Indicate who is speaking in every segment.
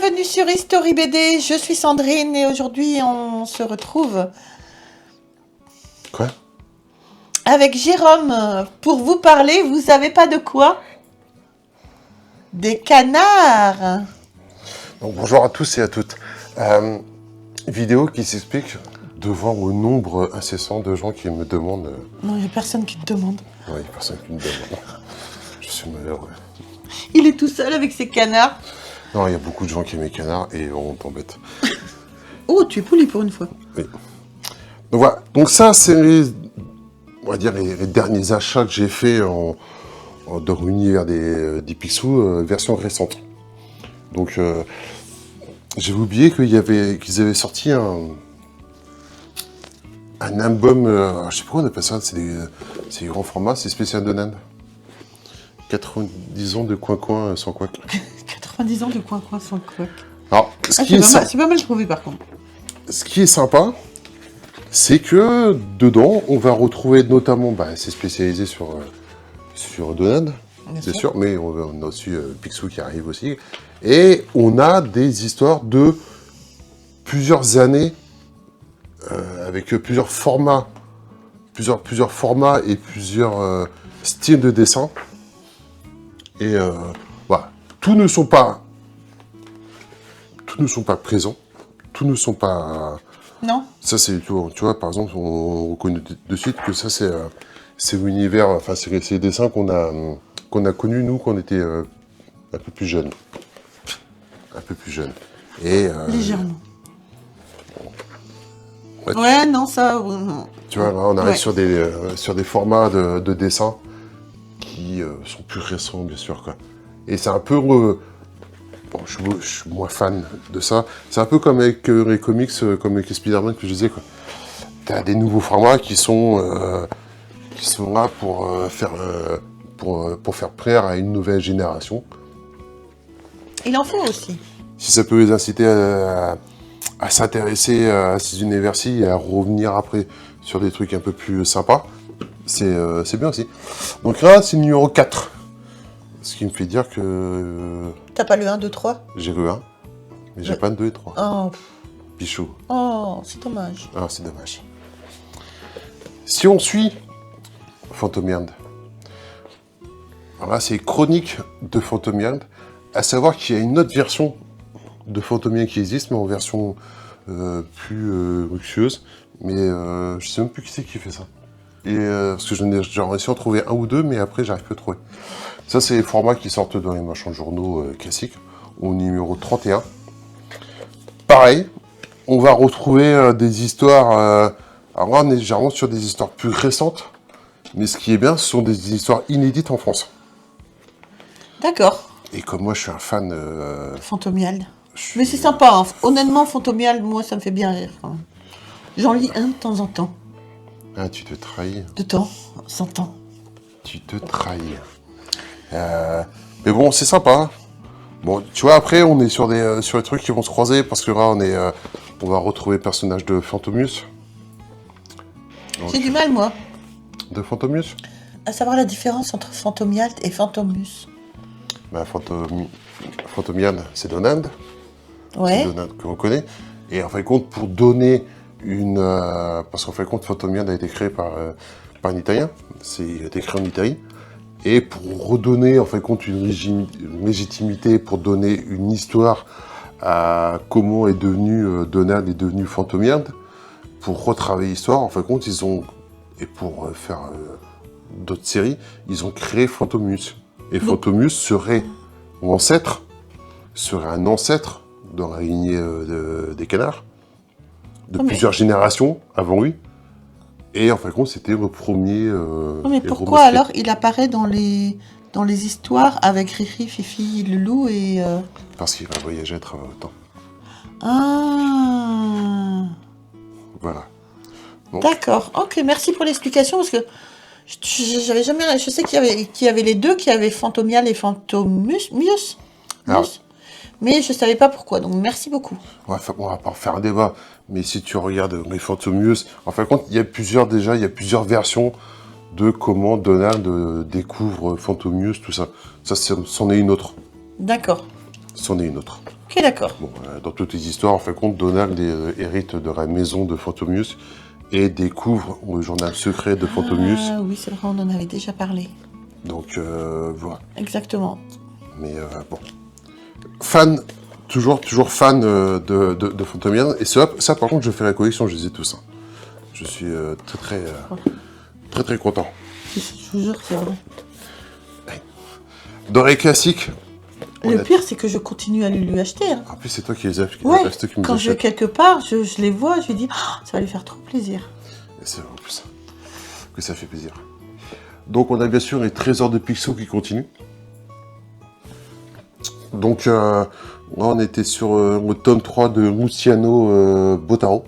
Speaker 1: Bienvenue sur History BD, je suis Sandrine et aujourd'hui on se retrouve
Speaker 2: Quoi?
Speaker 1: avec Jérôme pour vous parler, vous savez pas de quoi? Des canards.
Speaker 2: Donc, bonjour à tous et à toutes. Vidéo qui s'explique devant le nombre incessant de gens qui me demandent...
Speaker 1: Non, il n'y a personne qui te demande.
Speaker 2: Non, il n'y a personne qui me demande. Je suis malheureux.
Speaker 1: Il est tout seul avec ses canards.
Speaker 2: Non, il y a beaucoup de gens qui aiment les canards et on t'embête.
Speaker 1: Oh, tu es poli pour une fois.
Speaker 2: Oui. Donc voilà. Donc ça, c'est les, on va dire les derniers achats que j'ai fait dans l'univers des Picsou, version récente. Donc j'ai oublié qu'ils avaient sorti un album, je sais pas comment on appelle ça, c'est des grands formats, c'est spécial de Nan. 90 ans de coin-coin sans couac.
Speaker 1: 90 ans de coin-coin sans couac.
Speaker 2: Alors,
Speaker 1: C'est pas mal trouvé par contre.
Speaker 2: ce qui est sympa, c'est que dedans, on va retrouver notamment, c'est spécialisé sur Donald, c'est sûr, mais on a aussi Picsou qui arrive aussi. Et on a des histoires de plusieurs années, avec plusieurs formats et plusieurs styles de dessin. Et voilà, tous ne sont pas présents, tous ne sont pas...
Speaker 1: Non.
Speaker 2: Ça c'est, tu vois, par exemple, on reconnaît de suite que ça c'est l'univers, enfin c'est les dessins qu'on a connus nous quand on était un peu plus jeunes. Un peu plus jeunes. Et...
Speaker 1: légèrement. Ouais, non, ça... non.
Speaker 2: Tu vois, là, on arrive sur des formats de dessin qui sont plus récents, bien sûr, quoi. Et c'est un peu... bon, je suis moins fan de ça. C'est un peu comme avec les comics, comme avec les Spider-Man que je disais, quoi. T'as des nouveaux formats qui sont là pour faire plaire à une nouvelle génération.
Speaker 1: Il en faut aussi.
Speaker 2: Si ça peut les inciter à s'intéresser à ces univers-ci et à revenir après sur des trucs un peu plus sympas, c'est bien aussi. Donc là, c'est le numéro 4. Ce qui me fait dire que...
Speaker 1: T'as pas le 1, 2, 3?
Speaker 2: J'ai le 1, mais j'ai pas le 2 et 3.
Speaker 1: Oh,
Speaker 2: Pichou.
Speaker 1: oh, c'est dommage.
Speaker 2: Ah, c'est dommage. Si on suit Phantomiand, alors là, c'est Chronique de Phantomiand, à savoir qu'il y a une autre version de Phantomiand qui existe, mais en version plus luxueuse. Mais je sais même plus qui c'est qui fait ça. Et parce que j'ai réussi à en trouver un ou deux, mais après, j'arrive plus à trouver. Ça, c'est les formats qui sortent dans les marchands de journaux classiques, au numéro 31. Pareil, on va retrouver des histoires... alors là, on est généralement sur des histoires plus récentes, mais ce qui est bien, ce sont des histoires inédites en France.
Speaker 1: D'accord.
Speaker 2: Et comme moi, je suis un fan...
Speaker 1: Phantomial. Mais c'est sympa, hein. Honnêtement, Phantomial, moi, ça me fait bien rire, quand même. J'en lis un de temps en temps.
Speaker 2: Ah, tu te trahis.
Speaker 1: De temps en temps.
Speaker 2: Tu te trahis. Mais bon, c'est sympa. Bon, tu vois, après, on est sur des trucs qui vont se croiser, parce que là, on va retrouver le personnage de Phantomius.
Speaker 1: J'ai du mal, moi,
Speaker 2: De Phantomius?
Speaker 1: à savoir la différence entre Phantomial et Phantomus.
Speaker 2: Phantomian, c'est Donald.
Speaker 1: Ouais.
Speaker 2: C'est Donald que l'on connaît. Et en fin de compte, pour donner une... parce qu'en fin de compte, Phantomian a été créé par un Italien. Il a été créé en Italie. Et pour redonner, en fin de compte, une légitimité, pour donner une histoire à comment est devenu Donald est devenu Phantomian, pour retravailler l'histoire, en fin de compte, et pour faire d'autres séries, ils ont créé Phantomus. Et Phantomus serait un ancêtre dans la lignée des canards, de plusieurs générations avant lui. Et en fin de compte, c'était le premier...
Speaker 1: mais pourquoi alors il apparaît dans les histoires avec Riri, Fifi, Loulou et...
Speaker 2: Parce qu'il va voyager à travers le temps.
Speaker 1: Ah.
Speaker 2: Voilà. Donc,
Speaker 1: D'accord. Ok, merci pour l'explication, parce que j'avais jamais... Je sais qu'il y avait les deux, qu'il y avait Phantomial et Phantomus.
Speaker 2: Alors,
Speaker 1: mais je savais pas pourquoi, donc merci beaucoup.
Speaker 2: on va pas faire un débat, mais si tu regardes les Phantomius, en fin de compte, il y a plusieurs versions de comment Donald découvre Phantomius, tout ça. Ça, c'en est une autre.
Speaker 1: D'accord.
Speaker 2: C'en est une autre.
Speaker 1: Ok, d'accord.
Speaker 2: Bon, dans toutes les histoires, en fin de compte, Donald hérite de la maison de Phantomius et découvre le journal secret de Phantomius.
Speaker 1: Ah oui, c'est vrai, on en avait déjà parlé.
Speaker 2: Donc, voilà.
Speaker 1: Exactement.
Speaker 2: Mais bon. Fan, toujours fan de Phantomian. Et ça, par contre, je fais la collection, je les ai tous. Hein. Je suis très content.
Speaker 1: Je vous jure, c'est vrai.
Speaker 2: Dans les classiques.
Speaker 1: Le pire, c'est que je continue à lui acheter. Hein.
Speaker 2: En plus, c'est toi qui les as
Speaker 1: Ouais,
Speaker 2: achetés, qui me
Speaker 1: quand je vais quelque part, je les vois, je lui dis, oh, ça va lui faire trop plaisir.
Speaker 2: Et c'est en plus que ça fait plaisir. Donc, on a bien sûr les trésors de Picsou qui continuent. Donc, là, on était sur le tome 3 de Luciano Botaro.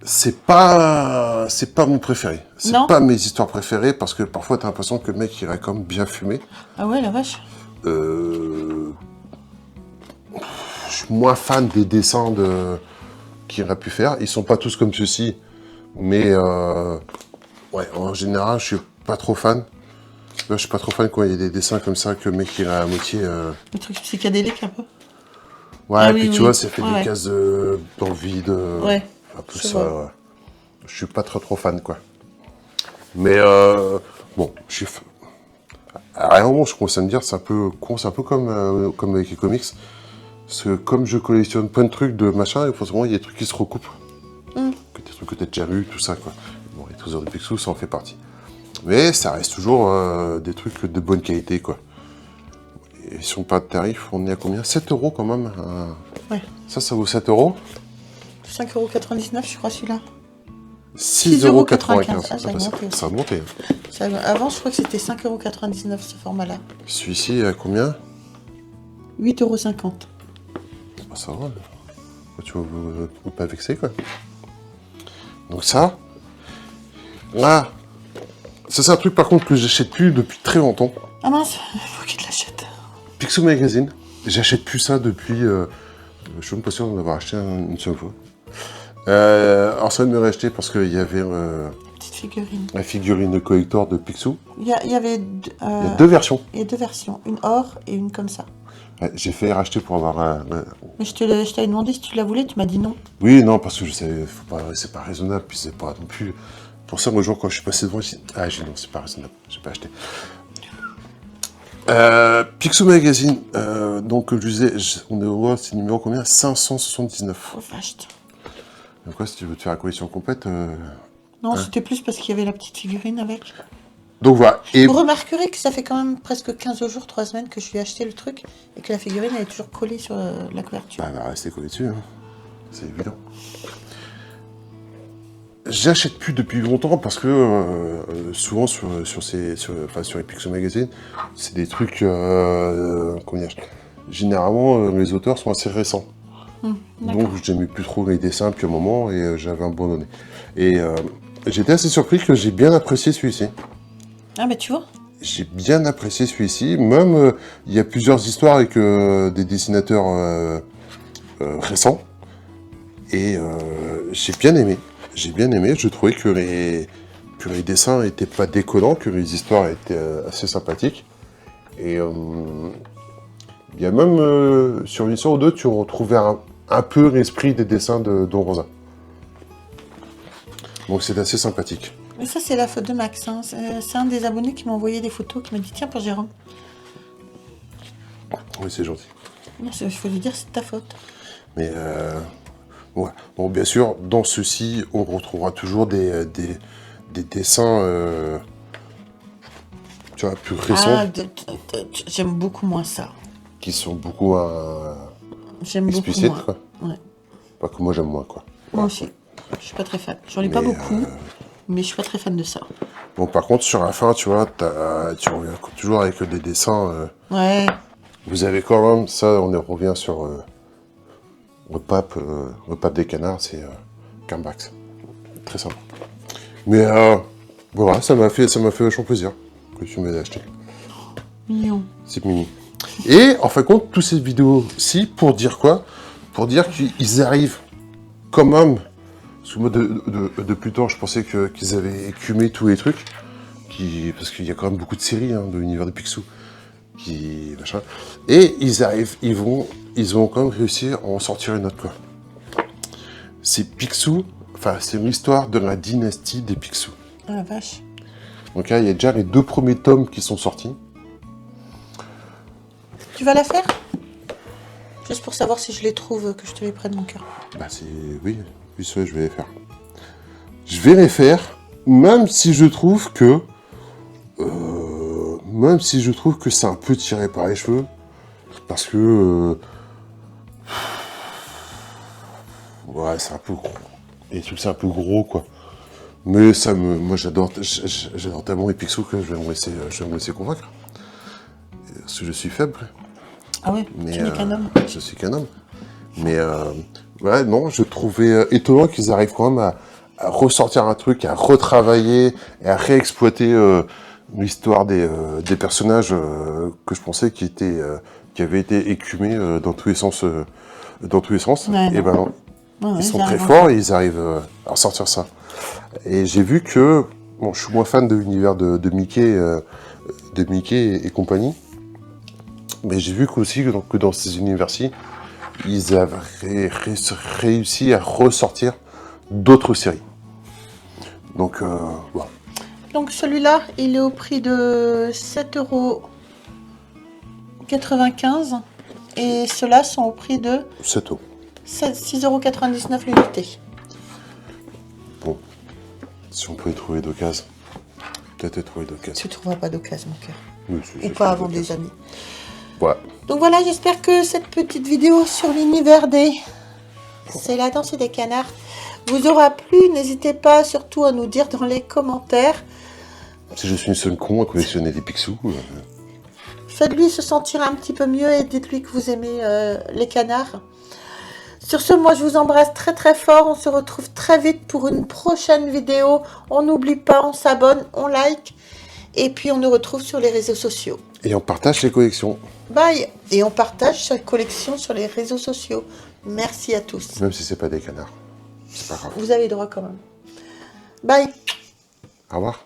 Speaker 2: C'est pas mon préféré. C'est pas mes histoires préférées parce que parfois t'as l'impression que le mec il a quand même bien fumé.
Speaker 1: Ah ouais, la vache.
Speaker 2: Je suis moins fan des dessins qu'il aurait pu faire. Ils sont pas tous comme ceci, mais ouais, en général, je suis pas trop fan. Là, je suis pas trop fan quand il y a des dessins comme ça que le mec il a à moitié.
Speaker 1: Le truc psychédélique un peu.
Speaker 2: Ouais, et puis tu vois, ça fait des
Speaker 1: ouais.
Speaker 2: cases dans le vide.
Speaker 1: Ouais.
Speaker 2: Un peu ça. Je suis pas trop fan, quoi. Mais bon, à un moment, je commence à me dire, c'est un peu con, c'est un peu comme avec les comics. Parce que comme je collectionne plein de trucs de machin, forcément, il y a des trucs qui se recoupent. Des trucs que t'as déjà lu, tout ça, quoi. Bon, les trésors de Picsou, ça en fait partie. Mais ça reste toujours des trucs de bonne qualité, quoi. Et si on parle de tarif, on est à combien? 7 € quand même.
Speaker 1: Ouais.
Speaker 2: Ça vaut 7 €.
Speaker 1: 5,99 € je crois celui-là.
Speaker 2: 6,95 €.
Speaker 1: Ah, ça a monté.
Speaker 2: Ça a monté.
Speaker 1: Avant, je crois que c'était 5,99 € ce format-là.
Speaker 2: Celui-ci, à combien?
Speaker 1: 8,50 €.
Speaker 2: Bah, ça va. Tu vas pas vexer, quoi. Donc ça. Là. Ça, c'est un truc, par contre, que j'achète plus depuis très longtemps.
Speaker 1: Ah mince, il faut qu'il l'achète.
Speaker 2: Picsou Magazine. J'achète plus ça depuis... je suis même pas sûr d'en avoir acheté une seule fois. Alors ça, de me racheter parce qu'il y avait...
Speaker 1: petite figurine.
Speaker 2: La figurine de collector de Picsou.
Speaker 1: Il y avait...
Speaker 2: il y a deux versions.
Speaker 1: Il y a deux versions. Une or et une comme ça.
Speaker 2: Ouais, j'ai fait racheter pour avoir...
Speaker 1: Mais je t'avais demandé si tu la voulais, tu m'as dit non.
Speaker 2: Oui, non, parce que je savais... C'est pas raisonnable, puis c'est pas non plus... Pour ça, moi, quand je suis passé devant, j'ai dit... Ah, non, c'est pas raisonnable, j'ai pas acheté. Picsou Magazine, donc je disais, on est au c'est numéro combien? 579.
Speaker 1: Oh vache.
Speaker 2: Donc quoi, si tu veux te faire la collection complète...
Speaker 1: Non, c'était plus parce qu'il y avait la petite figurine avec.
Speaker 2: Donc voilà. Et...
Speaker 1: Vous remarquerez que ça fait quand même presque 15 jours, 3 semaines que je lui ai acheté le truc et que la figurine elle est toujours collée sur la couverture.
Speaker 2: Bah, elle va rester collée dessus, hein. C'est évident. J'achète plus depuis longtemps parce que souvent sur les Picsou Magazine, c'est des trucs comment dire, généralement les auteurs sont assez récents. Donc j'aimais plus trop les dessins depuis un moment et j'avais abandonné. Et j'étais assez surpris que j'ai bien apprécié celui-ci.
Speaker 1: Ah bah tu vois.
Speaker 2: J'ai bien apprécié celui-ci. Même il y a plusieurs histoires avec des dessinateurs récents. Et j'ai bien aimé. Je trouvais que les dessins n'étaient pas déconnants, que les histoires étaient assez sympathiques. Et il y a même, sur une histoire ou deux, tu retrouvais un peu l'esprit des dessins de Don Rosa. Donc c'est assez sympathique.
Speaker 1: Mais ça, c'est la faute de Max. Hein. C'est un des abonnés qui m'a envoyé des photos, qui m'a dit, tiens, pour Jérôme.
Speaker 2: Oui, c'est gentil.
Speaker 1: Non, il faut lui dire, c'est de ta faute.
Speaker 2: Mais... ouais. Bon, bien sûr, dans ceci, on retrouvera toujours des dessins tu vois, plus récents.
Speaker 1: J'aime beaucoup moins ça.
Speaker 2: Qui sont beaucoup explicites, quoi.
Speaker 1: Ouais.
Speaker 2: Pas que moi, j'aime moins, quoi.
Speaker 1: Moi aussi. Je suis pas très fan. J'en ai pas beaucoup, mais je suis pas très fan de ça.
Speaker 2: Bon, par contre, sur la fin, tu vois, tu reviens toujours avec des dessins.
Speaker 1: Ouais.
Speaker 2: Vous avez quand même, ça, on revient sur... le pape des canards, c'est Carmax. Très sympa. Mais voilà, ça m'a fait vachement plaisir que tu m'aies acheté.
Speaker 1: Mignon.
Speaker 2: C'est mignon. Et en fin de compte, toutes ces vidéos-ci, pour dire quoi? Pour dire qu'ils arrivent quand même. Parce que moi, depuis tard, je pensais qu'ils avaient écumé tous les trucs. Parce qu'il y a quand même beaucoup de séries de l'univers de Picsou. machin. Et ils vont quand même réussir à en sortir une autre, quoi. C'est Picsou, enfin, c'est une histoire de la dynastie des Picsou.
Speaker 1: Ah la vache.
Speaker 2: Donc là, il y a déjà les 2 premiers tomes qui sont sortis.
Speaker 1: Tu vas la faire? Juste pour savoir si je les trouve, que je te les prenne mon cœur.
Speaker 2: Bah oui, ça, je vais les faire. Je vais les faire, même si je trouve que c'est un peu tiré par les cheveux, parce que ouais, c'est un peu gros. Les trucs, c'est un peu gros, quoi. Mais moi, j'adore tellement les Picsou que je vais me laisser convaincre. Parce que je suis faible.
Speaker 1: Ah oui,
Speaker 2: Mais,
Speaker 1: tu n'es qu'un homme.
Speaker 2: Je suis qu'un homme. Mais ouais, non, je trouvais étonnant qu'ils arrivent quand même à ressortir un truc, à retravailler et à réexploiter l'histoire des personnages que je pensais qui avaient été écumés dans tous les sens.
Speaker 1: Ouais,
Speaker 2: Et ben non,
Speaker 1: Ouais,
Speaker 2: ils sont
Speaker 1: ils
Speaker 2: très
Speaker 1: arrivent
Speaker 2: forts et ils arrivent à ressortir ça. Et j'ai vu que, bon, je suis moins fan de l'univers de Mickey et compagnie, mais j'ai vu aussi que dans ces univers-ci, ils avaient réussi à ressortir d'autres séries. Donc, voilà.
Speaker 1: Donc celui-là, il est au prix de 7,95 € et ceux-là sont au prix de
Speaker 2: 7 euros.
Speaker 1: 6,99 € l'unité.
Speaker 2: Bon, si on peut y trouver d'occasion. Peut-être y trouver d'occasion.
Speaker 1: Tu ne trouveras pas d'occasion, mon cœur.
Speaker 2: Oui,
Speaker 1: Ou pas avant des années.
Speaker 2: Voilà.
Speaker 1: Donc voilà, j'espère que cette petite vidéo sur l'univers des C'est la danse des canards vous aura plu. N'hésitez pas surtout à nous dire dans les commentaires.
Speaker 2: Si je suis une seule con à collectionner des Picsou.
Speaker 1: Faites-lui se sentir un petit peu mieux et dites-lui que vous aimez les canards. Sur ce, moi je vous embrasse très très fort. On se retrouve très vite pour une prochaine vidéo. On n'oublie pas, on s'abonne, on like. Et puis on nous retrouve sur les réseaux sociaux.
Speaker 2: Et on partage les collections.
Speaker 1: Bye. Et on partage cette collection sur les réseaux sociaux. Merci à tous.
Speaker 2: Même si c'est pas des canards. C'est pas grave.
Speaker 1: Vous avez le droit quand même. Bye.
Speaker 2: Au revoir.